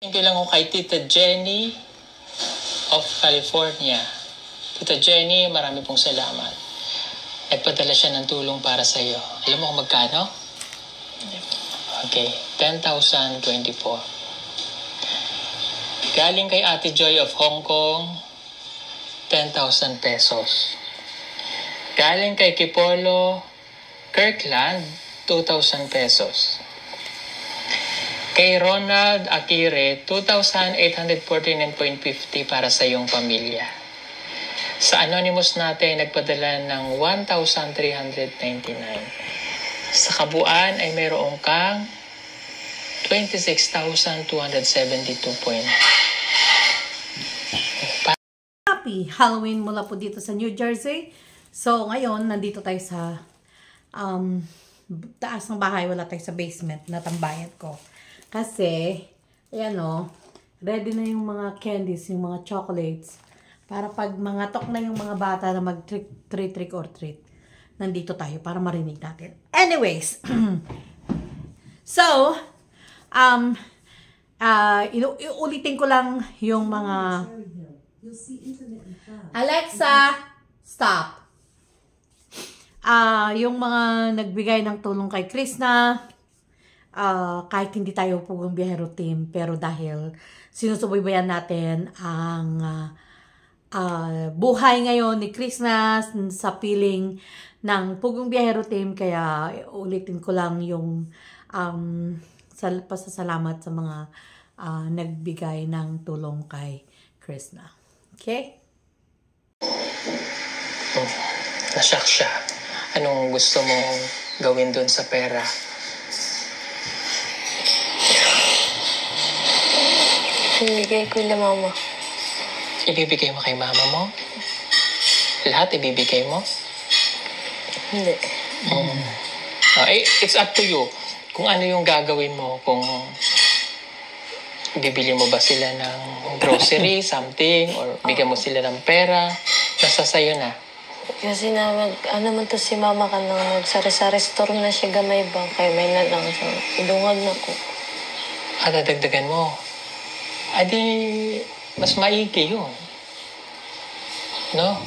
Thank you lang ko kay Tita Jenny of California. Tita Jenny, marami pong salamat. Nagpadala siya ng tulong para sa iyo. Alam mo kung magkano? Okay, 10,024. Galing kay Ate Joy of Hong Kong, 10,000 pesos. Galing kay Kipolo Kirkland, 2,000 pesos. Kay Ronald Akire, 2,849.50 para sa iyong pamilya. Sa anonymous natin, nagpadala ng 1,399. Sa kabuuan ay mayroong kang 26,272. Happy Halloween mula po dito sa New Jersey. So, ngayon, nandito tayo sa taas ng bahay. Wala tayo sa basement na tambayan ko. Kasi, ayan o, ready na yung mga candies, yung mga chocolates. Para pag mga tok na yung mga bata na mag-trick or treat, nandito tayo para marinig natin. Anyways, so, ulitin ko lang yung mga... Alexa, stop. Yung mga nagbigay ng tulong kay Krishna, kahit hindi tayo Pugong Biyahero Team, pero dahil sinusubaybayan natin ang buhay ngayon ni Krishna sa piling ng Pugong Biyahero Team, kaya ulitin ko lang yung pasasalamat sa mga nagbigay ng tulong kay Krishna. Okay? Nasyak siya. Anong gusto mong gawin dun sa pera? Ibibigay ko na mama. Ibibigay mo kay mama mo? Lahat ibibigay mo? Hindi. It's up to you. Kung ano yung gagawin mo, kung bibili mo ba sila ng grocery, something, or bigyan mo sila ng pera, nasa sayo na. Kasi ano man to si mama ka nang nagsari-sari store na siya gamay ba, kaya may na lang so, idungag na ko. Dadagdagan mo. Adi, mas maigi yun. No?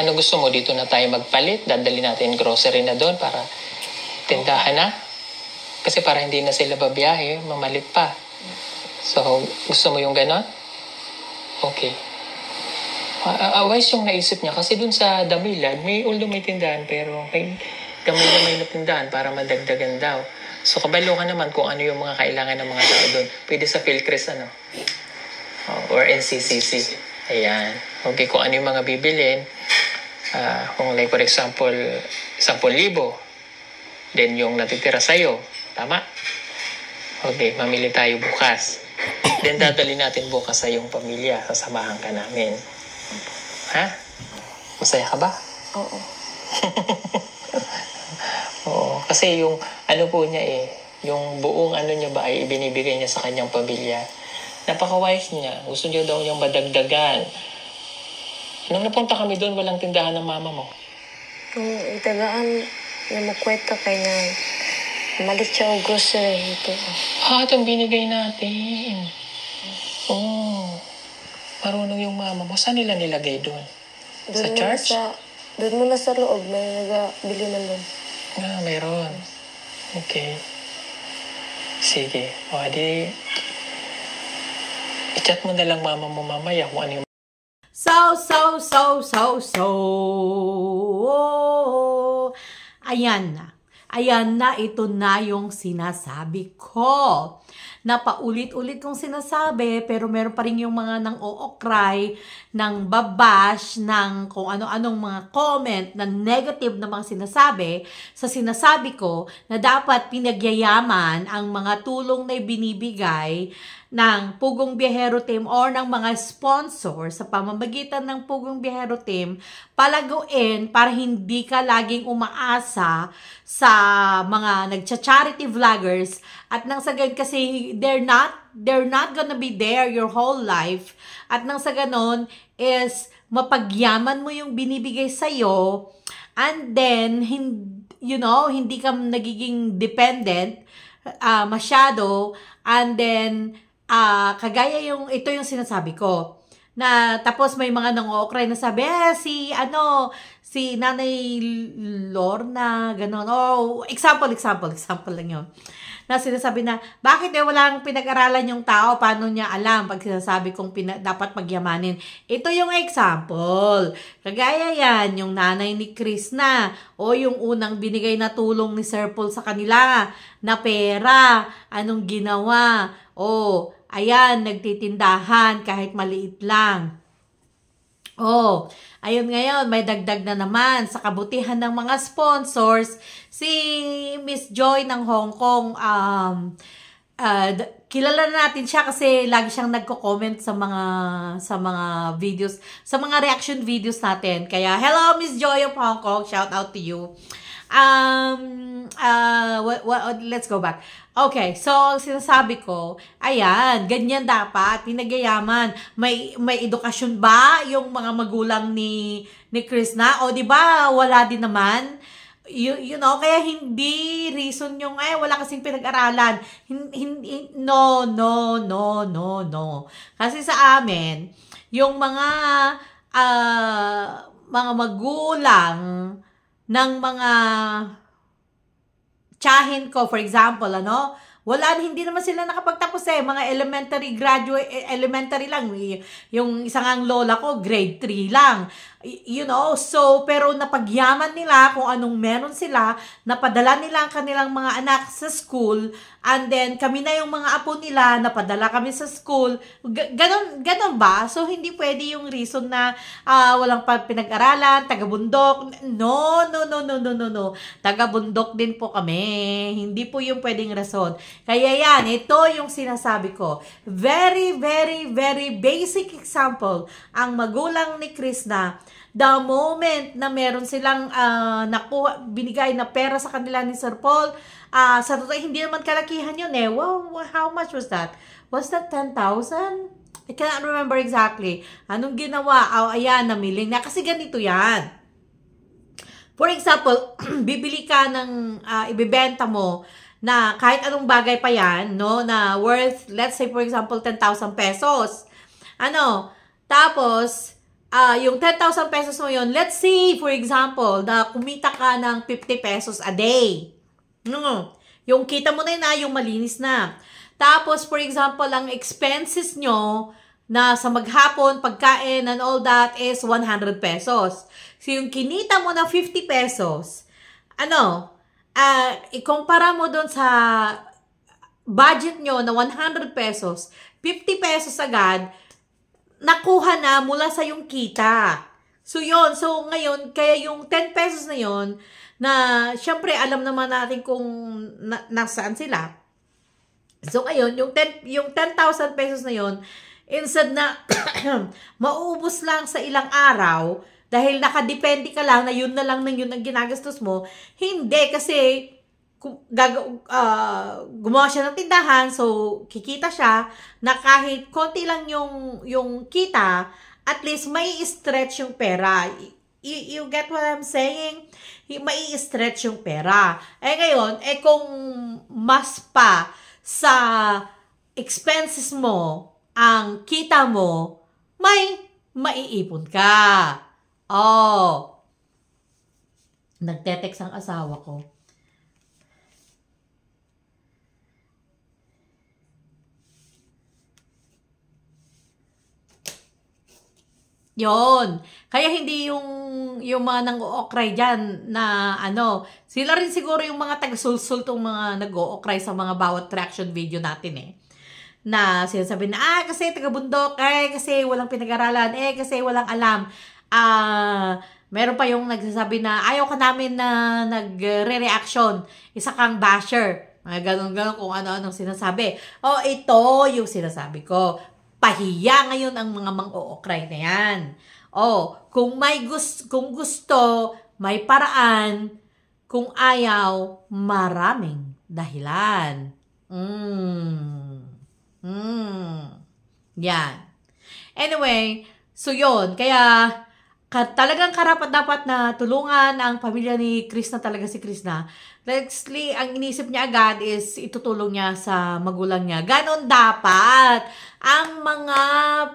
Ano gusto mo? Dito na tayo magpalit? Dadali natin grocery na doon para tindahan na? Kasi para hindi na sila babiyahe, mamalit pa. So, gusto mo yung ganon? Okay. Wise yung naisip niya kasi dun sa Damilad, although may tindahan, pero may gamay-gamay na tindahan para madagdagan daw. So, kabalo ka naman kung ano yung mga kailangan ng mga tao doon. Pwede sa Philcris, or NCCC. Ayan. Okay, kung ano yung mga bibilin, kung like for example, 10,000, then yung natitira sa'yo, tama? Okay, mamili tayo bukas. Then dadali natin bukas sa iyong pamilya, sasamahan ka namin. Ha? Masaya ka ba? Oo. Oo, kasi yung ano po niya yung buong ano niya ba ay ibinibigay niya sa kanyang pamilya. Napaka-wise niya. Gusto niya daw niyang madagdagan. Nung napunta kami doon, walang tindahan ng mama mo. Kung itagaan na makwenta kay na malit siya o grocery ito. Itong binigay natin. Marunong yung mama mo. Saan nila nilagay doon? Sa church? Doon muna sa loob. May nagabili na doon. Mayroon. Okay. Sige. Di i-chat mo na lang mama mo mamaya kung ano yung... Ayan na. Ayan na, ito na yung sinasabi ko. Na paulit-ulit kong sinasabi, pero meron pa rin yung mga nang o-cry, nang babash, ng kung ano-anong mga comment, na negative na mga sinasabi, sa sinasabi ko na dapat pinagyayaman ang mga tulong na ibinibigay ng Pugong Biyahero Team or ng mga sponsor sa pamamagitan ng Pugong Biyahero Team palaguin para hindi ka laging umaasa sa mga nagcha-charity vloggers at nang sa ganun kasi they're not gonna be there your whole life at nang sa ganun is mapagyaman mo yung binibigay sa'yo and then hindi ka nagiging dependent masyado and then kagaya ito yung sinasabi ko. Na tapos may mga nang-ookray na sabi, si Nanay Lorna, gano'n. Oh, example lang yun. Na sinasabi na, bakit walang pinag-aralan yung tao? Paano niya alam pag sinasabi kong dapat pagyamanin? Ito yung example. Kagaya yan, yung nanay ni Chris na, o yung unang binigay na tulong ni Sir Paul sa kanila, na pera, anong ginawa? O, ayan, nagtitindahan kahit maliit lang. Oh, ayun ngayon, may dagdag na naman sa kabutihan ng mga sponsors, si Miss Joy ng Hong Kong. Kilala na natin siya kasi lagi siyang nagko-comment sa mga videos, sa mga reaction videos natin. Kaya, hello Miss Joy of Hong Kong, shout out to you. Let's go back. Okay, so sinasabi ko, ayan, ganyan dapat, pinagyayaman. May edukasyon ba yung mga magulang ni Chris na? O di ba wala din naman? You know, kaya hindi reason yung wala kasing pinag-aralan. No. Kasi sa amin, yung mga magulang ng mga tiyahin ko, for example, hindi naman sila nakapagtapos mga elementary lang. Yung isang ang lola ko, grade 3 lang. You know, so, pero napagyaman nila kung anong meron sila, napadala nila ang kanilang mga anak sa school, and then kami na yung mga apo nila, napadala kami sa school. Ganon ba? So, hindi pwede yung reason na walang pinag-aralan, taga-bundok. No. Taga-bundok din po kami. Hindi po yung pwedeng rason. Kaya yan, ito yung sinasabi ko. Very, very, very basic example. Ang magulang ni Chris na, the moment na meron silang binigay na pera sa kanila ni Sir Paul, sa totoo, hindi naman kalakihan yun Wow, how much was that? Was that 10,000? I can't remember exactly. Anong ginawa? Ayan, namili na. Kasi ganito yan. For example, bibili ka ng ibibenta mo na kahit anong bagay pa yan, na worth, let's say for example, 10,000 pesos. Tapos, yung 10,000 pesos mo yun, let's say, for example, na kumita ka ng 50 pesos a day. Yung kita mo na yun yung malinis na. Tapos, for example, ang expenses nyo na sa maghapon, pagkain, and all that is 100 pesos. So, yung kinita mo na 50 pesos, ikumpara mo doon sa budget nyo na 100 pesos, 50 pesos agad, nakuha na mula sa yung kita. So, yun. So, ngayon, kaya yung 10 pesos na yun, na, syempre, alam naman natin kung nasaan sila. So, ngayon, yung 10,000 pesos na yun, instead na mauubos lang sa ilang araw, dahil nakadepende ka lang na yun na lang yun ang ginagastos mo, hindi, kasi gumawa siya ng tindahan, so kikita siya na kahit konti lang yung kita, at least may stretch yung pera. You get what I'm saying? May stretch yung pera. Ngayon, kung mas pa sa expenses mo ang kita mo, may maiipon ka. Nagte-text ang asawa ko. Yon. Kaya hindi yung mga nang-ookray dyan na sila rin siguro yung mga taga-sulsul tong mga nag-ookray sa mga bawat reaction video natin na sinasabi na, kasi taga-bundok, kasi walang pinag-aralan, kasi walang alam. Meron pa yung nagsasabi na ayaw ka namin na nagre-reaction, isa kang basher. Mga ganon-ganon kung ano-anong sinasabi. Ito yung sinasabi ko. Pahiya ngayon ang mga mang-ookray na yan. Kung gusto, may paraan. Kung ayaw, maraming dahilan. Yan. Anyway, so yun. Kaya, talagang karapat-dapat na tulungan ang pamilya ni Chris na talaga si Chris na. Leslie, ang inisip niya agad is itutulong niya sa magulang niya. Ganon dapat ang mga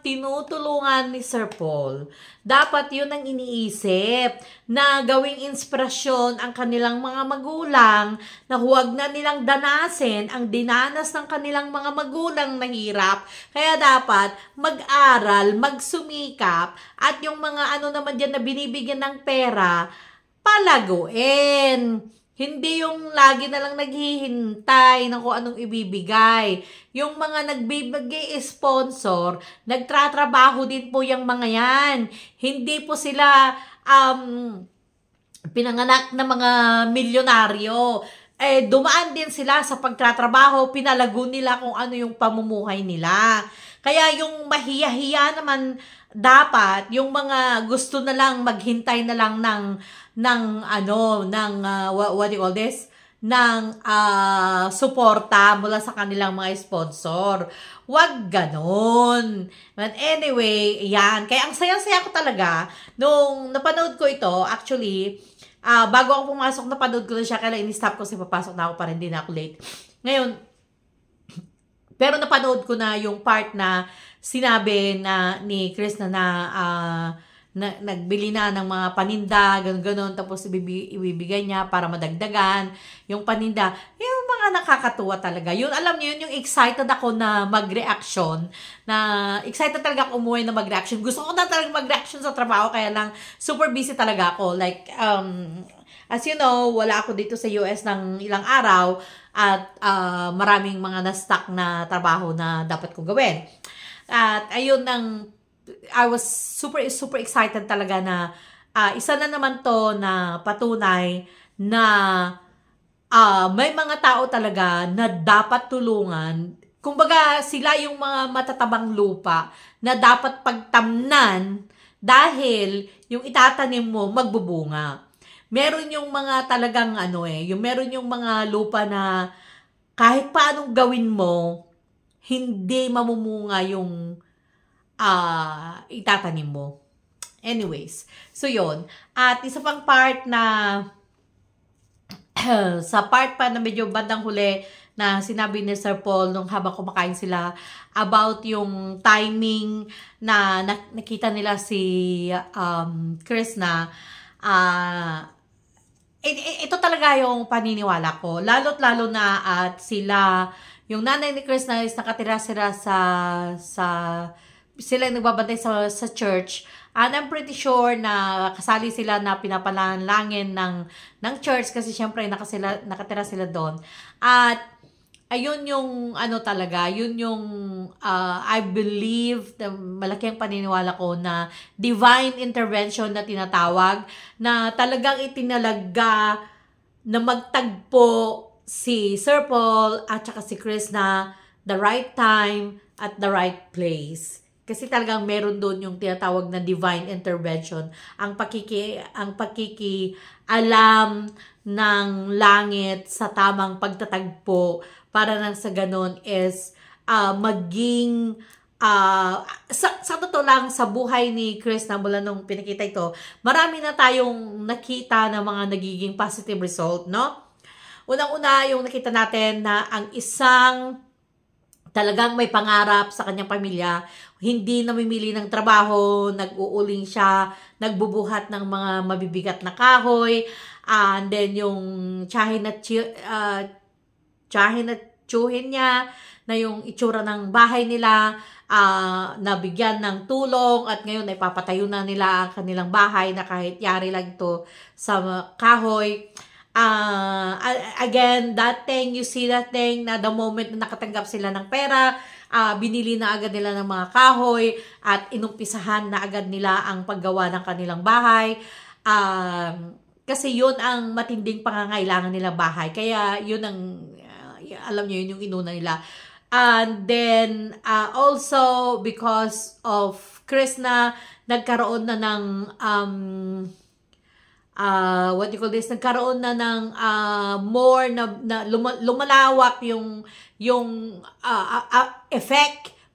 tinutulungan ni Sir Paul. Dapat yun ang iniisip na gawing inspirasyon ang kanilang mga magulang na huwag na nilang danasin ang dinanas ng kanilang mga magulang na hirap. Kaya dapat mag-aral, magsumikap at yung mga ano naman dyan na binibigyan ng pera, palaguin. Hindi yung lagi na lang naghihintay ng kung anong ibibigay. Yung mga nagbibigay sponsor, nagtratrabaho din po yung mga yan. Hindi po sila pinanganak na mga milyonaryo. Dumaan din sila sa pagtratrabaho, pinalago nila kung ano yung pamumuhay nila. Kaya yung mahiya-hiya naman dapat, yung mga gusto na lang maghintay na lang what do you call this? Suporta mula sa kanilang mga sponsor. Wag ganon. But anyway, yan. Kaya ang saya-saya ko talaga nung napanood ko ito, actually, bago ako pumasok, napanood ko na siya, kaya in-stop ko kasi papasok na ako para hindi na ako late. Ngayon, pero napanood ko na yung part na sinabi na ni Chris na nagbili na ng mga paninda, gano'n, tapos ibibigay niya para madagdagan yung paninda. Yung mga nakakatuwa talaga. Yun, alam niyo yun, yung excited ako na mag-reaction, excited talaga ako umuwi na mag-reaction. Gusto ko na talaga mag-reaction sa trabaho, kaya lang super busy talaga ako. Like, as you know, wala ako dito sa US ng ilang araw at maraming mga na-stuck na trabaho na dapat ko gawin. At ayun I was super excited talaga na isa na naman to na patunay na may mga tao talaga na dapat tulungan. Kumbaga sila yung mga matatabang lupa na dapat pagtamnan dahil yung itatanim mo magbubunga. Meron yung mga talagang meron yung mga lupa na kahit paanong gawin mo, hindi mamumunga yung itatanim mo. Anyways, so yun. At isa pang part na sa part pa na medyo bandang huli na sinabi ni Sir Paul nung habang kumakain sila about yung timing na nakita nila si Chris na ito talaga yung paniniwala ko. Lalo't-lalo na at sila, yung nanay ni Chris na is nakatira sila sila nagbabantay sa church, and I'm pretty sure na kasali sila na pinapanalangin ng church kasi syempre nakatira sila doon. At ayun yung yun yung I believe, malaki ang paniniwala ko na divine intervention na tinatawag, na talagang itinalaga na magtagpo si Sir Paul at saka si Chris na the right time at the right place. Kasi talagang meron doon yung tinatawag na divine intervention, ang pakikialam ng langit sa tamang pagtatagpo para nang sa ganon is maging sa totoo lang sa buhay ni Chris na mula nung pinakita ito, marami na tayong nakita na mga nagiging positive result, no? Unang-una yung nakita natin na ang isang talagang may pangarap sa kanyang pamilya, hindi namimili ng trabaho, nag-uuling siya, nagbubuhat ng mga mabibigat na kahoy, and then yung tsahin at tsuhin niya, na yung itsura ng bahay nila, nabigyan ng tulong, at ngayon ay papatayo na nila ang kanilang bahay na kahit yari lang ito sa kahoy. Again, that thing, you see that thing, na the moment na nakatanggap sila ng pera, binili na agad nila ng mga kahoy at inumpisahan na agad nila ang paggawa ng kanilang bahay. Kasi yun ang matinding pangangailangan nila bahay. Kaya yun ang, alam nyo, yun yung inuna nila. And then, also, because of Chris na nagkaroon na ng nagkaroon na ng more na lumalawak yung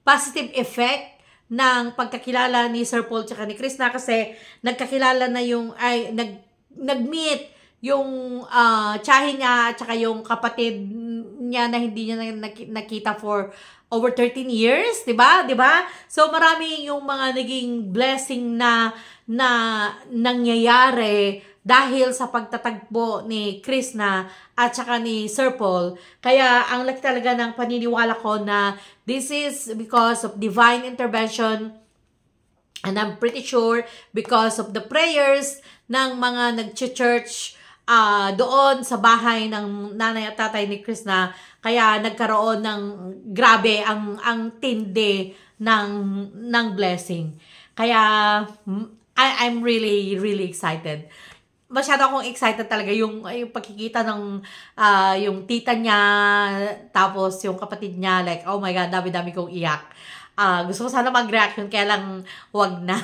positive effect ng pagkakilala ni Sir Paul tsaka ni Chris na, kasi nagkakilala na nag-meet yung tiyahin niya at saka yung kapatid niya na hindi niya nakita for over 13 years, 'di ba? 'Di ba? So marami yung mga naging blessing na nangyayari dahil sa pagtatagpo ni Krishna at saka ni Sir Paul. Kaya ang laki talaga ng paniniwala ko na this is because of divine intervention, and I'm pretty sure because of the prayers ng mga nag-church doon sa bahay ng nanay at tatay ni Krishna, kaya nagkaroon ng grabe ang tindi ng blessing. Kaya I'm really excited. Masyado akong excited talaga yung pagkikita ng yung tita niya, tapos yung kapatid niya, like, oh my God, dami-dami kong iyak. Gusto ko sana mag-reaction, kaya lang wag na.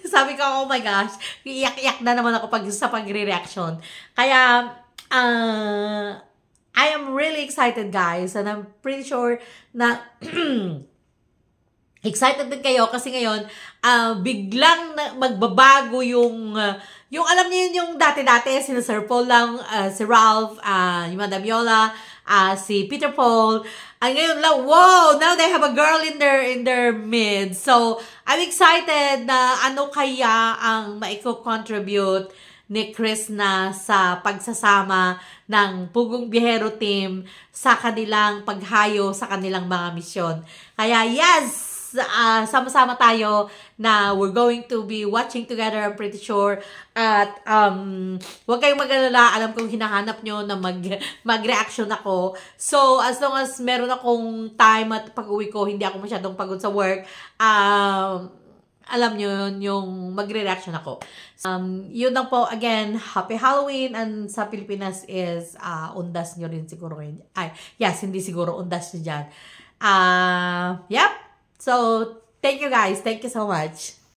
Sabi ko, oh my gosh, iyak-iyak na naman ako sa pag-reaction. Kaya, I am really excited, guys, and I'm pretty sure na excited din kayo kasi ngayon, biglang magbabago yung alam niyo yung dati-dati, si Sir Paul lang, si Ralph, yung Madam Yola, si Peter Paul, and ngayon lang, wow, now they have a girl in their mid. So, I'm excited na ano kaya ang maiko-contribute ni Krishna sa pagsasama ng Pugong Biyahero team sa kanilang paghayo sa kanilang mga misyon. Kaya yes, sama-sama tayo na we're going to be watching together, I'm pretty sure. At huwag kayong mag-alala, alam kong hinahanap nyo na mag-reaction ako. So, as long as meron akong time at pag-uwi ko, hindi ako masyadong pagod sa work, alam nyo yun, yung magre-reaction ako. Yun lang po, again, Happy Halloween, and sa Pilipinas is undas nyo rin siguro. Ay, yes, hindi siguro undas nyo dyan. Yep. So, thank you guys. Thank you so much.